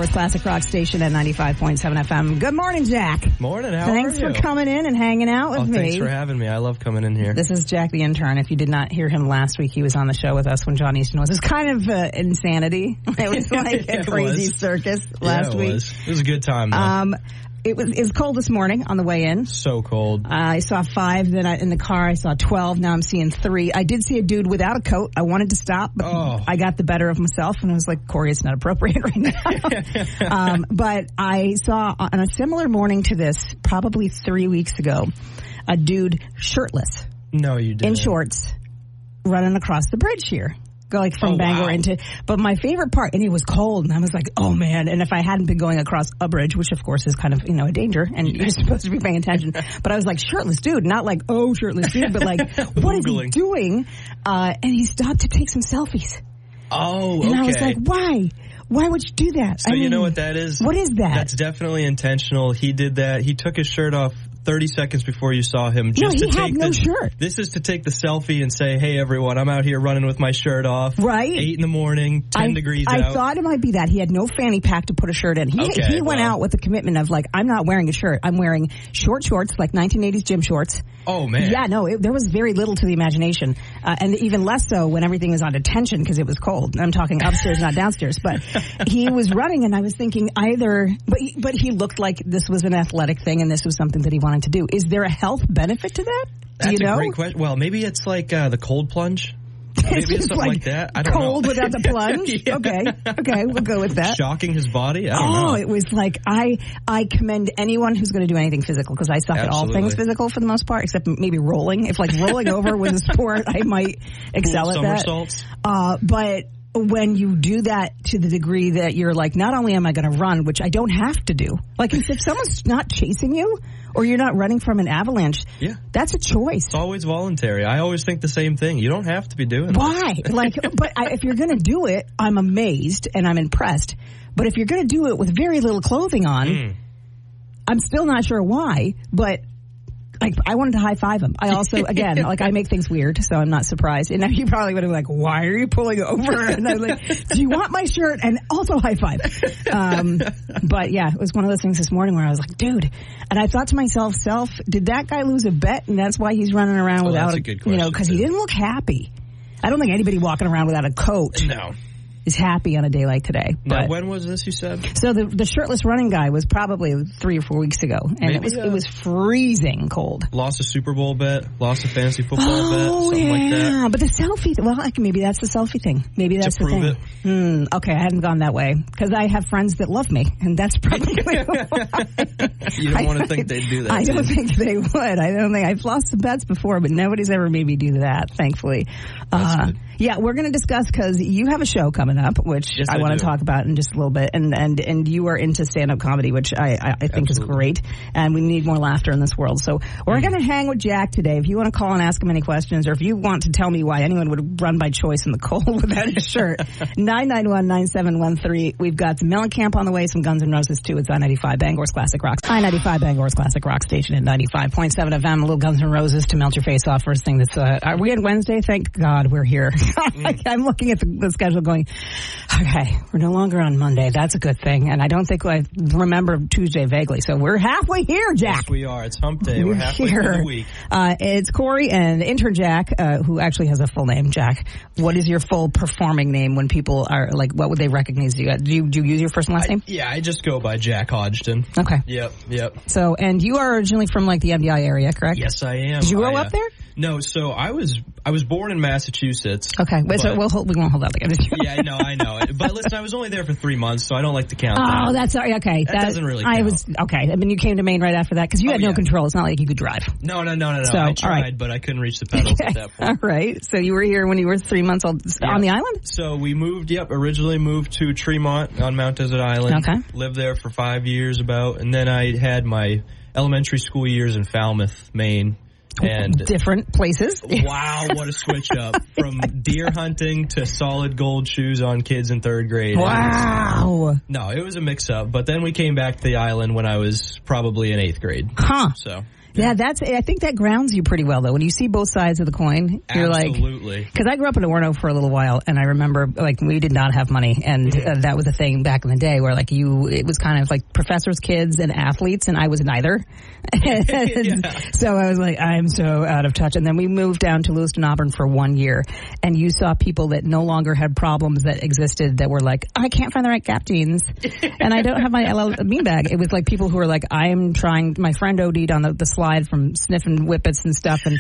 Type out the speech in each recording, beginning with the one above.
Classic Rock Station at 95.7 FM. Good morning, Jack. Morning, how Thanks are you? for coming in and hanging out with me. Thanks for having me. I love coming in here. This is Jack the Intern. If you did not hear him last week, he was on the show with us when John Easton was. It's kind of insanity. It was like a crazy circus last week. It was a good time, though. It was cold this morning on the way in. So cold. I saw 5. Then in the car, I saw 12. Now I'm seeing 3. I did see a dude without a coat. I wanted to stop, but I got the better of myself, and I was like, Corey, it's not appropriate right now. But I saw on a similar morning to this, probably 3 weeks ago, a dude shirtless. No, you didn't. In shorts, running across the bridge here. Go like from Bangor into, but my favorite part, and it was cold, and I was like, oh man, and if I hadn't been going across a bridge, which of course is kind of, a danger, and you're supposed to be paying attention, but I was like, shirtless dude, not like, shirtless dude, but like, what is he doing? And he stopped to take some selfies. Oh, okay. And I was like, why? Why would you do that? So you know what that is? What is that? That's definitely intentional. He did that. He took his shirt off 30 seconds before you saw him. He had no shirt. This is to take the selfie and say, hey, everyone, I'm out here running with my shirt off. Right. 8 in the morning, 10 degrees out. I thought it might be that. He had no fanny pack to put a shirt in. He went out with the commitment of, like, I'm not wearing a shirt. I'm wearing short shorts, like 1980s gym shorts. Oh, man. Yeah, no, there was very little to the imagination. And even less so when everything is on detention because it was cold. I'm talking upstairs, not downstairs. But he was running, and I was thinking but he looked like this was an athletic thing and this was something that he wanted to do. Is there a health benefit to that? That's a great question. Well, maybe it's like the cold plunge. Maybe it's something like that. I don't know. Cold without the plunge? Yeah. Okay, we'll go with that. Shocking his body? I don't know. It was like, I commend anyone who's going to do anything physical, because I suck at all things physical for the most part, except maybe rolling. If like rolling over was a sport, I might excel at that. Somersaults. But when you do that to the degree that you're like, not only am I going to run, which I don't have to do, like if someone's not chasing you or you're not running from an avalanche, that's a choice. It's always voluntary. I always think the same thing. You don't have to be doing it. Why? If you're going to do it, I'm amazed and I'm impressed. But if you're going to do it with very little clothing on, I'm still not sure why, but like, I wanted to high five him. I also, again, I make things weird, so I'm not surprised. And he probably would have been like, why are you pulling over? And I was like, do you want my shirt? And also high five. But yeah, it was one of those things this morning where I was like, dude. And I thought to myself, did that guy lose a bet? And that's why he's running around without a good question, because he didn't look happy. I don't think anybody walking around without a coat. No. Is happy on a day like today. Now, when was this, you said? So the shirtless running guy was probably 3 or 4 weeks ago, and it was freezing cold. Lost a Super Bowl bet, lost a fantasy football bet, something like that. But the selfie, maybe that's the selfie thing. Maybe that's the thing. Okay, I hadn't gone that way, because I have friends that love me, and that's probably why. You don't want to think they'd do that. I don't think they would. I've lost some bets before, but nobody's ever made me do that, thankfully. Yeah, we're going to discuss, because you have a show coming up, which I want to talk about in just a little bit, and you are into stand-up comedy, which I think is great, and we need more laughter in this world. So we're going to hang with Jack today. If you want to call and ask him any questions, or if you want to tell me why anyone would run by choice in the cold without a shirt, 991-9713. We've got some Mellencamp on the way, some Guns N' Roses too. It's I-95 Bangor's Classic Rock. I-95 Bangor's Classic Rock Station at 95.7 FM. A little Guns N' Roses to melt your face off. First thing are we on Wednesday? Thank God we're here. I'm looking at the schedule going, okay, we're no longer on Monday. That's a good thing. And I don't think I remember Tuesday vaguely. So we're halfway here, Jack. Yes, we are. It's hump day. We're halfway through the week. It's Corey and Intern Jack, who actually has a full name. Jack, what is your full performing name when people are like, what would they recognize you at? Do you use your first and last name? Yeah, I just go by Jack Hodgson. Okay. Yep. So, and you are originally from like the MDI area, correct? Yes, I am. Did you grow up there? No, so I was born in Massachusetts. Okay, so we won't hold that together. Yeah, I know. But listen, I was only there for 3 months, so I don't like to count that. Oh, that's okay. That doesn't really count. I mean, you came to Maine right after that, because you had no control. It's not like you could drive. No. So, I tried, but I couldn't reach the pedals at that point. All right. So you were here when you were 3 months old on the island? So we originally moved to Tremont on Mount Desert Island. Okay. Lived there for 5 years and then I had my elementary school years in Falmouth, Maine. And different places. Wow, what a switch up. From deer hunting to solid gold shoes on kids in 3rd grade. Wow. No, it was a mix-up. But then we came back to the island when I was probably in 8th grade. Huh. So Yeah, I think that grounds you pretty well, though. When you see both sides of the coin, you're Absolutely. Because I grew up in Orono for a little while, and I remember, we did not have money, and that was a thing back in the day where, it was kind of like professors' kids and athletes, and I was neither. So I was like, I'm so out of touch. And then we moved down to Lewiston, Auburn for 1 year, and you saw people that no longer had problems that existed that were like, I can't find the right Gap jeans, and I don't have my LL Bean bag. It was like people who were like, I'm trying, my friend OD'd on the slide from sniffing whippets and stuff, and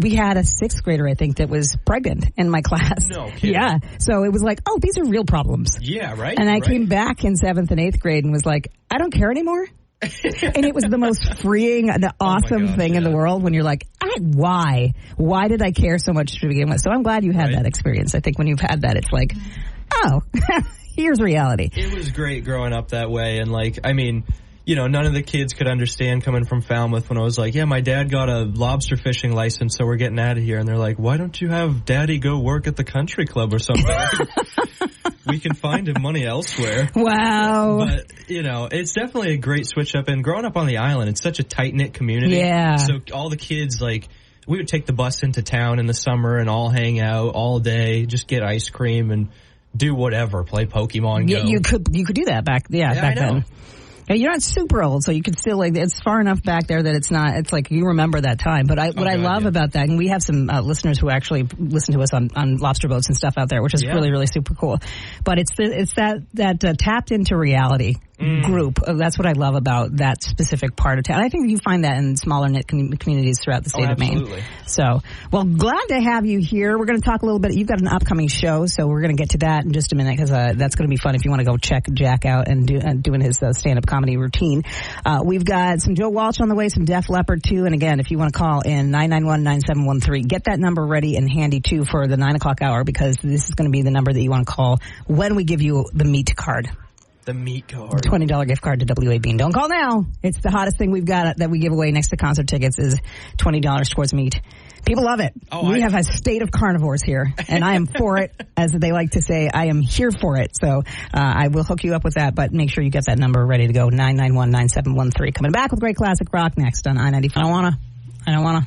we had a 6th grader, I think, that was pregnant in my class. No kidding. Yeah, so it was like, oh, these are real problems. Yeah, right. And I came back in 7th and 8th grade and was like, I don't care anymore. And it was the most freeing and awesome thing in the world when you're like, why did I care so much to begin with? So I'm glad you had that experience. I think when you've had that, it's like, oh, here's reality. It was great growing up that way, and none of the kids could understand coming from Falmouth when I was like, yeah, my dad got a lobster fishing license, so we're getting out of here. And they're like, why don't you have daddy go work at the country club or something? We can find him money elsewhere. Wow. But, it's definitely a great switch up. And growing up on the island, it's such a tight-knit community. Yeah. So all the kids, we would take the bus into town in the summer and all hang out all day, just get ice cream and do whatever, play Pokemon Go. Yeah, you could do that back then. Yeah, you're not super old, so you can still, it's far enough back there that it's like you remember that time. But what I love about that, and we have some listeners who actually listen to us on lobster boats and stuff out there, which is really, really super cool. But it's that tapped into reality group. That's what I love about that specific part of town. I think you find that in smaller knit communities throughout the state of Maine. So, glad to have you here. We're going to talk a little bit. You've got an upcoming show, so we're going to get to that in just a minute because that's going to be fun if you want to go check Jack out and doing his stand-up comedy routine. We've got some Joe Walsh on the way, some Def Leppard too, and again, if you want to call in 991-9713, get that number ready and handy too for the 9 o'clock hour because this is going to be the number that you want to call when we give you the meat card. The meat card. $20 gift card to WA Bean. Don't call now. It's the hottest thing we've got that we give away next to concert tickets is $20 towards meat. People love it. We have a state of carnivores here, and I am for it. As they like to say, I am here for it. So I will hook you up with that, but make sure you get that number ready to go, 991-9713. Coming back with great classic rock next on I-95. I don't want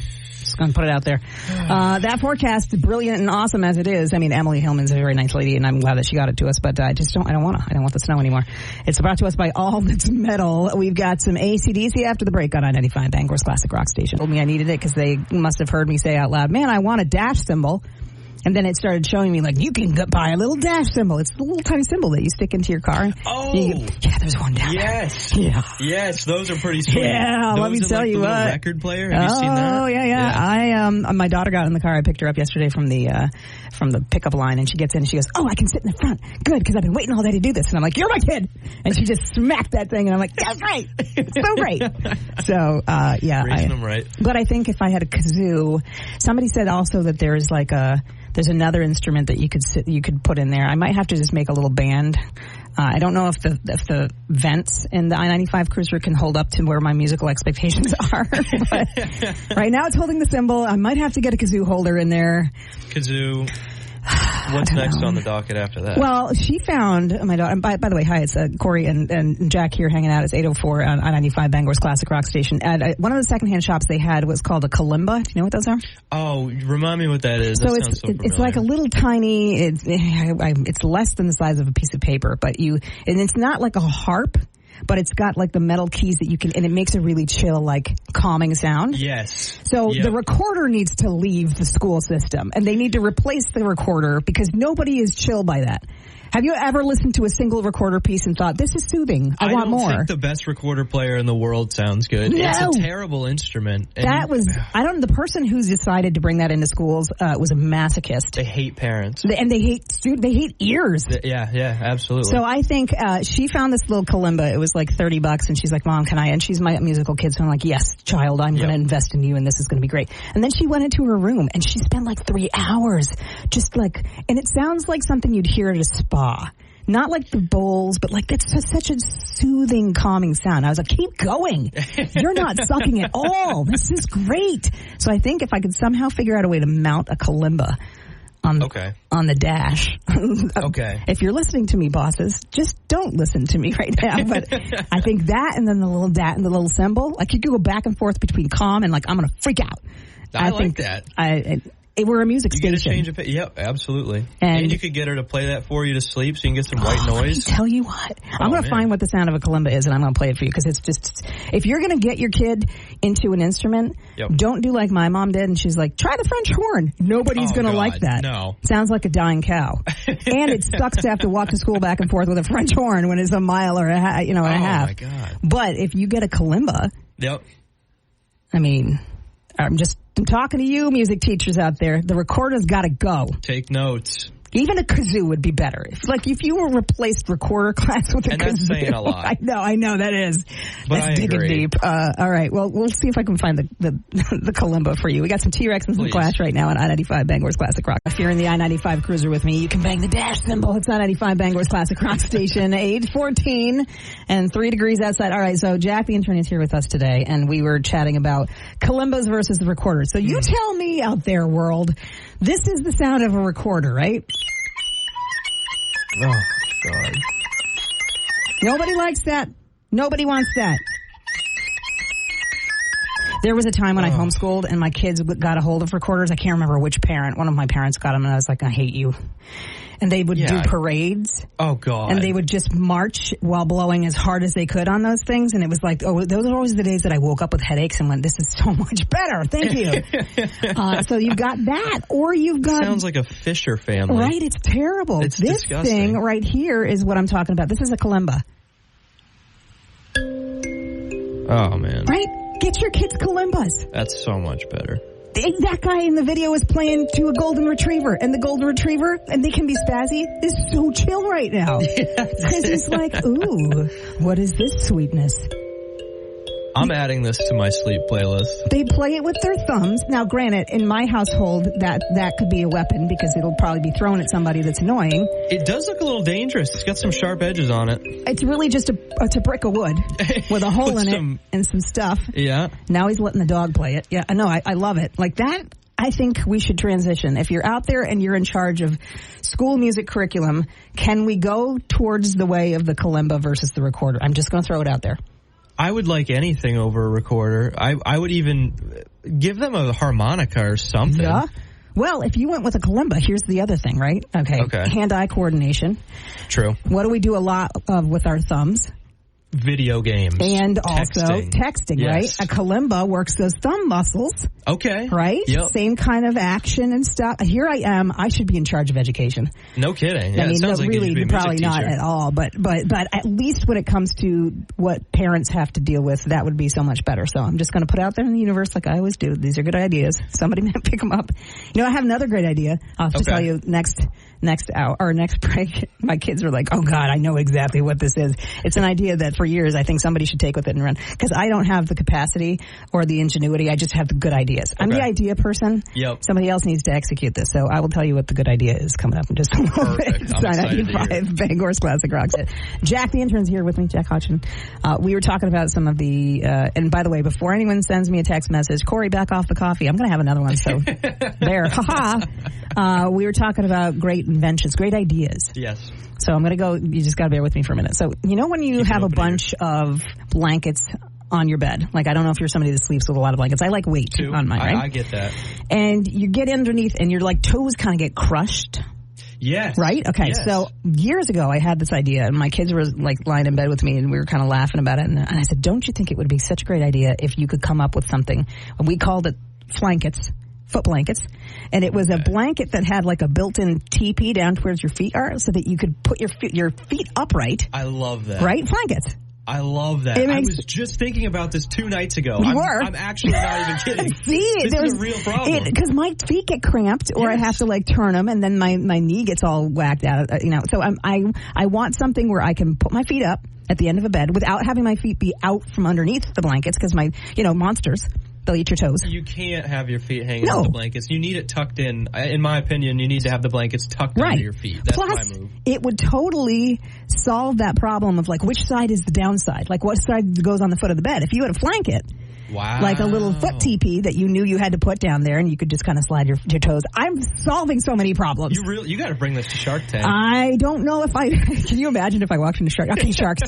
to. Just going to put it out there. That forecast, brilliant and awesome as it is. I mean, Emily Hillman's a very nice lady, and I'm glad that she got it to us, but I don't want the snow anymore. It's brought to us by All That's Metal. We've got some AC/DC after the break on I-95, Bangor's Classic Rock Station. Told me I needed it because they must have heard me say out loud, man, I want a dash symbol. And then it started showing me, you can buy a little dash symbol. It's the little tiny symbol that you stick into your car. Oh! Yeah, there's one down there. Yeah. Yes, those are pretty sweet. Yeah, let me tell you what. Record player? Have you seen that? Oh, yeah. My daughter got in the car. I picked her up yesterday from the pickup line, and she gets in and she goes, oh, I can sit in the front. Good, because I've been waiting all day to do this. And I'm like, you're my kid. And she just smacked that thing, and I'm like, that's right. It's so great. So, yeah. Raising them right. But I think if I had a kazoo, somebody said also that there's there's another instrument that you could put in there. I might have to just make a little band. I don't know if the vents in the I-95 Cruiser can hold up to where my musical expectations are. But right now it's holding the cymbal. I might have to get a kazoo holder in there. Kazoo. What's next on the docket after that? Well, she found my daughter. And by the way, hi, it's Corey and Jack here hanging out. It's 8:04 on I-95 Bangor's Classic Rock Station. At one of the secondhand shops they had was called a kalimba. Do you know what those are? Oh, remind me what that is. So that it's like a little tiny. It's less than the size of a piece of paper, and it's not like a harp. But it's got the metal keys that you can, and it makes a really chill, calming sound. Yes. So the recorder needs to leave the school system, and they need to replace the recorder because nobody is chill by that. Have you ever listened to a single recorder piece and thought, this is soothing, I want more? I don't think the best recorder player in the world sounds good. No. It's a terrible instrument. The person who's decided to bring that into schools was a masochist. They hate parents. And they hate ears. Yeah, absolutely. So I think she found this little kalimba. It was $30, and she's like, Mom, can I? And she's my musical kid, so I'm like, yes, child, I'm going to invest in you, and this is going to be great. And then she went into her room, and she spent 3 hours and it sounds like something you'd hear at a spa. Not like the bowls, but it's such a soothing, calming sound. I was like, keep going. You're not sucking at all. This is great. So I think if I could somehow figure out a way to mount a kalimba on the dash. Okay. If you're listening to me, bosses, just don't listen to me right now. But I think that and then the little dat and the little symbol, like you could go back and forth between calm and like I'm going to freak out. I like that. We're a music station. You get a change of yep, absolutely. And you could get her to play that for you to sleep so you can get some white noise. Tell you what. I'm going to find what the sound of a kalimba is and I'm going to play it for you because it's just, if you're going to get your kid into an instrument, don't do like my mom did and she's like, try the French horn. Nobody's going to like that. No. Sounds like a dying cow. And it sucks to have to walk to school back and forth with a French horn when it's a mile or a half. Oh my God. But if you get a kalimba, I mean, I'm talking to you, music teachers out there. The recorder's got to go. Take notes. Even a kazoo would be better. If you were replaced recorder class with a kazoo. And that's saying a lot. I know that is. But that's digging deep. All right. Well, we'll see if I can find the kalimba for you. We got some T-Rex and some Clash right now on I-95 Bangor's Classic Rock. If you're in the I-95 cruiser with me, you can bang the dash symbol. It's I-95 Bangor's Classic Rock Station, age 14 and 3 degrees outside. All right. So Jack the Intern is here with us today, and we were chatting about kalimbas versus the recorder. So you tell me out there, world, this is the sound of a recorder, right? Oh, God. Nobody likes that. Nobody wants that. There was a time when I homeschooled and my kids got a hold of recorders. I can't remember which parent. One of my parents got them and I was like, I hate you. And they would do parades. Oh, God. And they would just march while blowing as hard as they could on those things. And it was like, those are always the days that I woke up with headaches and went, this is so much better. Thank you. So you've got that. Or you've got... Sounds like a Fisher family. Right? It's terrible. It's this disgusting. Thing right here is what I'm talking about. This is a kalimba. Oh, man. Right? Get your kids kalimbas. That's so much better. That guy in the video is playing to a golden retriever, and the golden retriever, and they can be spazzy, is so chill right now. Because he's like, ooh, what is this sweetness? I'm adding this to my sleep playlist. They play it with their thumbs. Now, granted, in my household, that could be a weapon because it'll probably be thrown at somebody that's annoying. It does look a little dangerous. It's got some sharp edges on it. It's really just it's a brick of wood with a hole in it and some stuff. Yeah. Now he's letting the dog play it. Yeah, no, I love it. Like that, I think we should transition. If you're out there and you're in charge of school music curriculum, can we go towards the way of the kalimba versus the recorder? I'm just going to throw it out there. I would like anything over a recorder. I would even give them a harmonica or something. Yeah. Well, if you went with a kalimba, here's the other thing, right? Okay. Hand-eye coordination. True. What do we do a lot of with our thumbs? Video games. And also texting, yes. Right? A kalimba works those thumb muscles. Okay. Right? Yep. Same kind of action and stuff. Here I am. I should be in charge of education. No kidding. Yeah, I mean, it sounds like really, you should be a probably music not teacher. at all. But at least when it comes to what parents have to deal with, that would be so much better. So I'm just going to put out there in the universe like I always do. These are good ideas. Somebody might pick them up. You know, I have another great idea. I'll have to tell you next hour or next break. My kids are like, oh God, I know exactly what this is. It's an idea that for years I think somebody should take with it and run because I don't have the capacity or the ingenuity. I just have the good ideas. I'm the idea person. Yep. Somebody else needs to execute this. So I will tell you what the good idea is coming up in just a little bit. It's 95 Bangor's Classic Rock. Jack the Intern's here with me, Jack Hodgson. We were talking about some of the, and by the way, before anyone sends me a text message, Corey, back off the coffee. I'm going to have another one. So there. Ha-ha. We were talking about great inventions, great ideas. Yes. So I'm going to go, you just got to bear with me for a minute. So, you know when you have a bunch of blankets on your bed? Like, I don't know if you're somebody that sleeps with a lot of blankets. I like weight on mine, right? I get that. And you get underneath and your like toes kind of get crushed. Yes. Right? Okay. Yes. So years ago I had this idea and my kids were like lying in bed with me and we were kind of laughing about it. And I said, don't you think it would be such a great idea if you could come up with something? And we called it flankets. Foot blankets, and it was a blanket that had like a built-in teepee down towards your feet are, so that you could put your feet upright. I love that. Right, blankets. I love that. I was just thinking about this 2 nights ago. I'm actually not even kidding. See, this is a real problem. Because my feet get cramped, or I have to like turn them, and then my knee gets all whacked out. You know, so I want something where I can put my feet up at the end of a bed without having my feet be out from underneath the blankets, because my monsters. They'll eat your toes. You can't have your feet hanging in the blankets. You need it tucked in. In my opinion, you need to have the blankets tucked under your feet. That's Plus, my move. It would totally solve that problem of like which side is the downside? Like what side goes on the foot of the bed? If you had a blanket Wow. Like a little foot teepee that you knew you had to put down there, and you could just kind of slide your toes. I'm solving so many problems. You got to bring this to Shark Tank. I don't know if I... Can you imagine if I walked into Shark... Okay, sharks.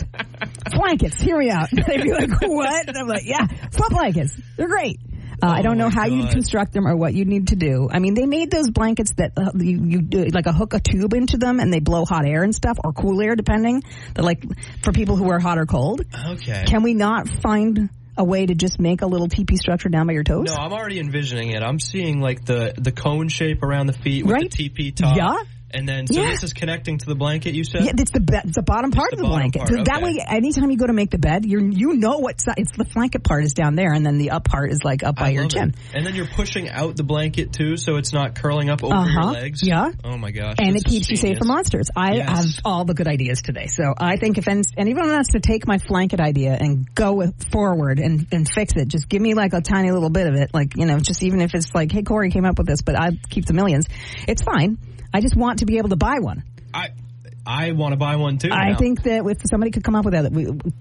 Blankets, hear me out. They'd be like, what? And I'm like, yeah, foot blankets. They're great. I don't know how you'd construct them or what you'd need to do. I mean, they made those blankets that you do, like hook a tube into them and they blow hot air and stuff, or cool air, depending. They're like for people who are hot or cold. Okay. Can we not find a way to just make a little teepee structure down by your toes? No, I'm already envisioning it. I'm seeing like the cone shape around the feet with the teepee top. Yeah. And then, so this is connecting to the blanket, you said? Yeah, it's the bottom part of the blanket. So that way, anytime you go to make the bed, you know what side. It's the blanket part is down there, and then the up part is like up by your chin. And then you're pushing out the blanket, too, so it's not curling up over your legs? Yeah. Oh, my gosh. And it keeps you safe from monsters. I have all the good ideas today. So I think if anyone wants to take my blanket idea and go forward and fix it, just give me like a tiny little bit of it. Like, just even if it's like, hey, Corey came up with this, but I keep the millions. It's fine. I just want to be able to buy one. I want to buy one too. I think that if somebody could come up with that,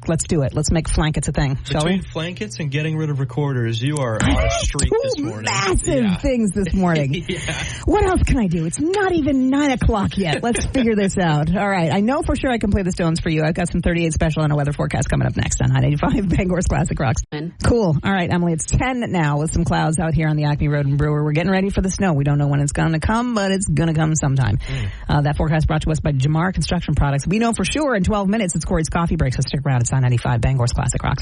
let's do it. Let's make blankets a thing. Between blankets and getting rid of recorders, you are on a streak this morning. Massive things this morning. What else can I do? It's not even 9 o'clock yet. Let's figure this out. All right. I know for sure I can play the Stones for you. I've got some 38 special and a weather forecast coming up next on 985 Bangor's Classic Rocks. Cool. All right, Emily. It's 10 now with some clouds out here on the Acme Road in Brewer. We're getting ready for the snow. We don't know when it's going to come, but it's going to come sometime. That forecast brought to us by Jamar Construction Products. We know for sure in 12 minutes it's Corey's Coffee Break, so stick around. It's on 95 Bangor's Classic Rock.